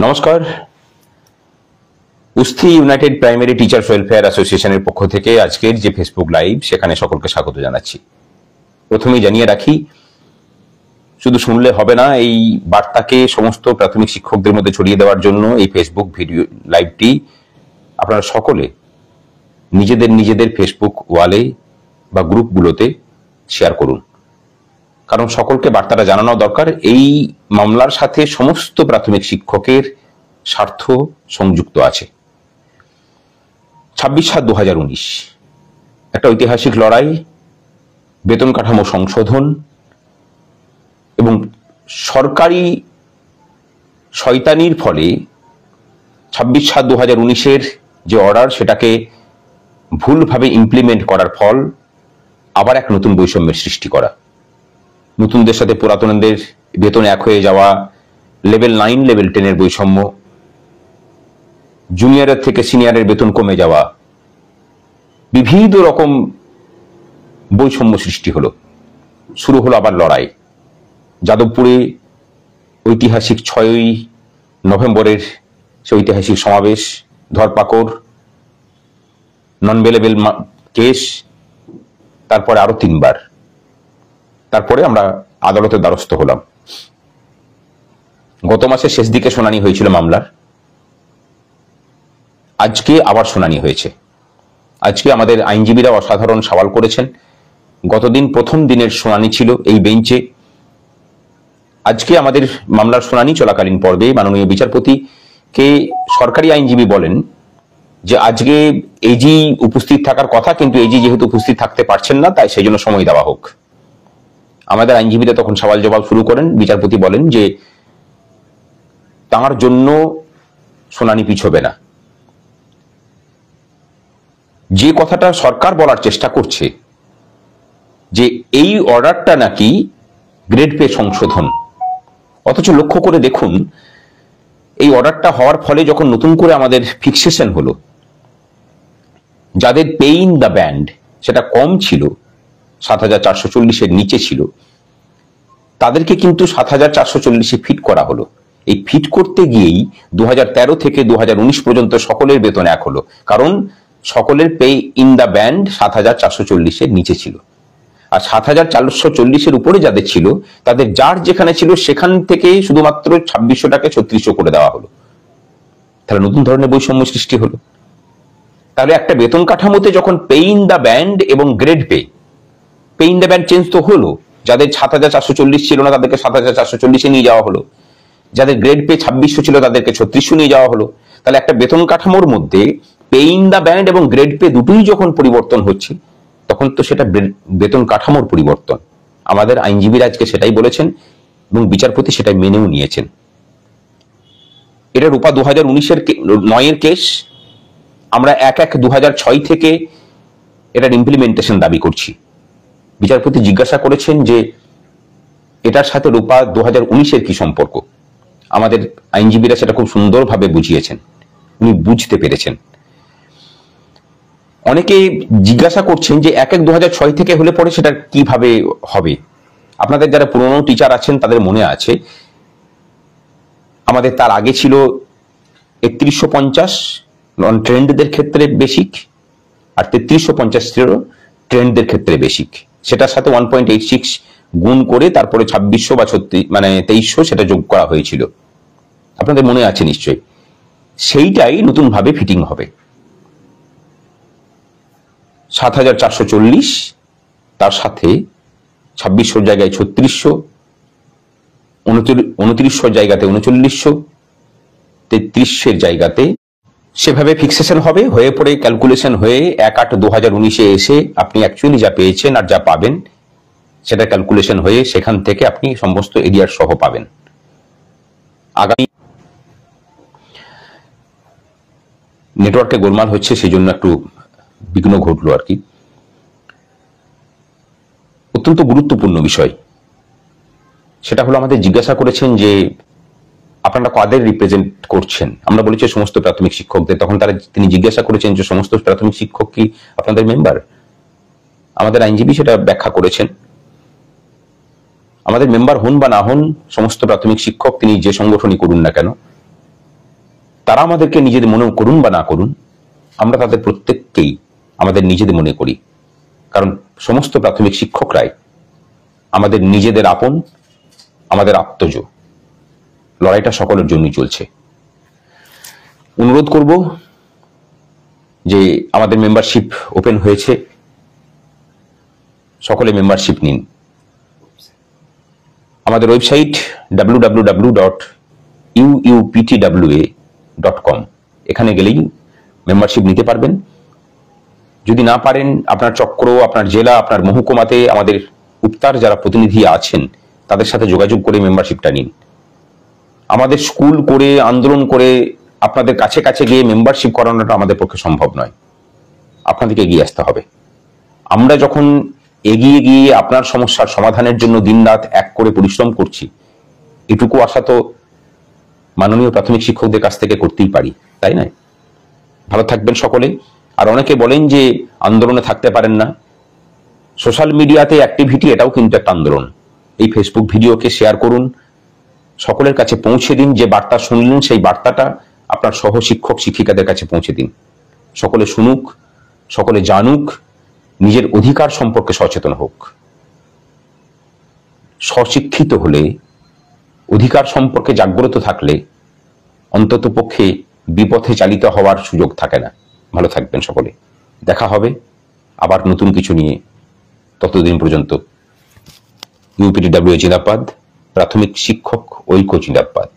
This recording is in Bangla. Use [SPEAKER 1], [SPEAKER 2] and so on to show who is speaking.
[SPEAKER 1] নমস্কার। উস্থি ইউনাইটেড প্রাইমারি টিচার্স ওয়েলফেয়ার অ্যাসোসিয়েশনের পক্ষ থেকে আজকের যে ফেসবুক লাইভ সেখানে সকলকে স্বাগত জানাচ্ছি। প্রথমেই জানিয়ে রাখি, শুধু শুনলে হবে না, এই বার্তাকে সমস্ত প্রাথমিক শিক্ষকদের মধ্যে ছড়িয়ে দেওয়ার জন্য এই ফেসবুক ভিডিও লাইভটি আপনারা সকলে নিজেদের ফেসবুক ওয়ালে বা গ্রুপগুলোতে শেয়ার করুন, কারণ সকলকে বার্তাটা জানানো দরকার। এই মামলার সাথে সমস্ত প্রাথমিক শিক্ষকের স্বার্থ সংযুক্ত আছে। 26/7/2019 একটা ঐতিহাসিক লড়াই, বেতন কাঠামো সংশোধন এবং সরকারি শয়তানির ফলে 26/7/2019 যে অর্ডার সেটাকে ভুলভাবে ইমপ্লিমেন্ট করার ফল আবার এক নতুন বৈষম্যের সৃষ্টি করা, নতুনদের সাথে পুরাতনদের বেতন এক হয়ে যাওয়া, লেভেল 9 লেভেল 10 বৈষম্য, জুনিয়রের থেকে সিনিয়রের বেতন কমে যাওয়া, বিবিধ রকম বৈষম্য সৃষ্টি হলো। শুরু হলো আবার লড়াই। যাদবপুরে ঐতিহাসিক 6ই নভেম্বরের সে ঐতিহাসিক সমাবেশ, ধরপাকড়, নন বেলেবেল কেস, তারপরে আরো 3বার, তারপরে আমরা আদালতের দ্বারস্থ হলাম। গত মাসের শেষ দিকে শুনানি হয়েছিল মামলার, আজকে আবার শুনানি হয়েছে। আজকে আমাদের আইনজীবীরা অসাধারণ সওয়াল করেছেন। গতদিন প্রথম দিনের শুনানি ছিল এই বেঞ্চে। আজকে আমাদের মামলার শুনানি চলাকালীন পর্বে মাননীয় বিচারপতিকে সরকারি আইনজীবী বলেন যে আজকে এজি উপস্থিত থাকার কথা, কিন্তু এজি যেহেতু উপস্থিত থাকতে পারছেন না, তাই সেই জন্য সময় দেওয়া হোক। আমাদের আইনজীবীরা তখন সওয়াল জবাব শুরু করেন। বিচারপতি বলেন যে তাঁর জন্য শুনানি পিছবে না। যে কথাটা সরকার বলার চেষ্টা করছে যে এই অর্ডারটা নাকি গ্রেড পে সংশোধন, অথচ লক্ষ্য করে দেখুন এই অর্ডারটা হওয়ার ফলে যখন নতুন করে আমাদের ফিক্সেশন হলো, যাদের পে ইন দ্য ব্যান্ড সেটা কম ছিল, 7,440-এর নিচে ছিল, তাদেরকে কিন্তু 7,440-এ ফিট করা হলো। এই ফিট করতে গিয়েই 2013 থেকে 2019 পর্যন্ত সকলের বেতন এক হলো, কারণ সকলের পে ইন দ্য ব্যান্ড 7,440-এর নিচে ছিল। আর 7,440-এর উপরে যাদের ছিল তাদের যার যেখানে ছিল সেখান থেকে শুধুমাত্র 2,600 টাকা 3600 করে দেওয়া হলো। তাহলে নতুন ধরনের বৈষম্য সৃষ্টি হলো। তাহলে একটা বেতন কাঠামোতে যখন পে ইন দ্য ব্যান্ড এবং grade pay in the band change তো হলো, যাদের 7,440 ছিল না তাদেরকে 7,440-এ নিয়ে যাওয়া হলো, যাদের গ্রেড পে 2,600 ছিল তাদেরকে 3600 নিয়ে যাওয়া হলো। তাহলে একটা বেতন কাঠামোর মধ্যে পে ইন দ্য ব্যান্ড এবং গ্রেড পে দুটোই যখন পরিবর্তন হচ্ছে, তখন তো সেটা বেতন কাঠামোর পরিবর্তন। আমাদের আইনজীবীরা আজকে সেটাই বলেছেন এবং বিচারপতি সেটাই মেনেও নিয়েছেন। এটা রূপা 2019-9-এর কেস। আমরা 1/1/2006 থেকে এটার ইমপ্লিমেন্টেশন দাবি করছি। বিচারপতি জিজ্ঞাসা করেছেন যে এটার সাথে রূপা 2019-এর কি সম্পর্ক। আমাদের আইনজীবীরা সেটা খুব সুন্দরভাবে বুঝিয়েছেন, উনি বুঝতে পেরেছেন। অনেকে জিজ্ঞাসা করছেন যে 1/1/2006 থেকে হলে পরে সেটা কিভাবে হবে। আপনাদের যারা পুরনো টিচার আছেন তাদের মনে আছে আমাদের তার আগে ছিল 3150 নন ট্রেন্ডদের ক্ষেত্রে বেসিক, আর 3350 ছিল ট্রেন্ডদের ক্ষেত্রে বেসিক। সেটার সাথে 1.86 গুণ করে তারপরে 2600 বা 2300 সেটা যোগ করা হয়েছিল, আপনাদের মনে আছে নিশ্চয়ই। সেইটাই নতুন ভাবে ফিটিং হবে। 7,440 তার সাথে 2600 জায়গায় 3600, 2900 জায়গাতে 3900, 3300-এর জায়গাতে সেভাবে ফিক্সেশন হবে, হয়ে পড়ে ক্যালকুলেশন হয়ে 1/8/2019-এ এসে আপনি অ্যাকচুয়ালি যা পেয়েছেন আর যা পাবেন সেটা ক্যালকুলেশন হয়ে সেখান থেকে আপনি সমস্ত এরিয়ার সহ পাবেন। আগামী নেটওয়ার্কে গোলমাল হচ্ছে, সেই জন্য একটু বিঘ্ন ঘটলো আর কি। অত্যন্ত গুরুত্বপূর্ণ বিষয় সেটা হলো, আমাদের জিজ্ঞাসা করেছেন যে আপনারা কাদের রিপ্রেজেন্ট করছেন। আমরা বলেছি সমস্ত প্রাথমিক শিক্ষকদের। তখন তিনি জিজ্ঞাসা করেছেন যে সমস্ত প্রাথমিক শিক্ষক কি আপনাদের মেম্বার। আমাদের আইনজীবী সেটা ব্যাখ্যা করেছেন, আমাদের মেম্বার হন বা না হন সমস্ত প্রাথমিক শিক্ষক তিনি যে সংগঠনই করুন না কেন, তারা আমাদেরকে নিজেদের মনে করুন বা না করুন, আমরা তাদের প্রত্যেককেই আমাদের নিজেদের মনে করি, কারণ সমস্ত প্রাথমিক শিক্ষকরাই আমাদের নিজেদের আপন, আমাদের আত্মজ। লড়াইটা সকলের জন্যই চলছে। অনুরোধ করব যে আমাদের মেম্বারশিপ ওপেন হয়েছে, সকলে মেম্বারশিপ নিন। আমাদের ওয়েবসাইট www.uuptwa.com, এখানে গেলেই মেম্বারশিপ নিতে পারবেন। যদি না পারেন, আপনার চক্র, আপনার জেলা, আপনার মহকুমাতে আমাদের উপতার যারা প্রতিনিধি আছেন তাদের সাথে যোগাযোগ করে মেম্বারশিপটা নিন। আমাদের স্কুল করে, আন্দোলন করে আপনাদের কাছে কাছে গিয়ে মেম্বারশিপ করানোটা আমাদের পক্ষে সম্ভব নয়, আপনাদেরকে এগিয়ে আসতে হবে। আমরা যখন এগিয়ে গিয়ে আপনার সমস্যার সমাধানের জন্য দিনরাত এক করে পরিশ্রম করছি, এটুকু আশা তো মাননীয় প্রাথমিক শিক্ষকদের কাছ থেকে করতেই পারি, তাই না? ভালো থাকবেন সকলে। আর অনেকে বলেন যে আন্দোলনে থাকতে পারেন না, সোশ্যাল মিডিয়াতে অ্যাক্টিভিটি এটাও কিন্তু একটা আন্দোলন। এই ফেসবুক ভিডিওকে শেয়ার করুন, সকলের কাছে পৌঁছে দিন। যে বার্তা শুনলেন সেই বার্তাটা আপনার সহ শিক্ষক শিক্ষিকাদের কাছে পৌঁছে দিন। সকলে শুনুক, সকলে জানুক, নিজের অধিকার সম্পর্কে সচেতন হোক। স্বশিক্ষিত হলে, অধিকার সম্পর্কে জাগ্রত থাকলে অন্তত পক্ষে বিপথে চালিত হওয়ার সুযোগ থাকে না। ভালো থাকবেন সকলে, দেখা হবে আবার নতুন কিছু নিয়ে। ততদিন পর্যন্ত ইউপিটিডব্লিউ জিন্দাবাদ, প্রাথমিক শিক্ষক ঐক্য জিন্দাবাদ।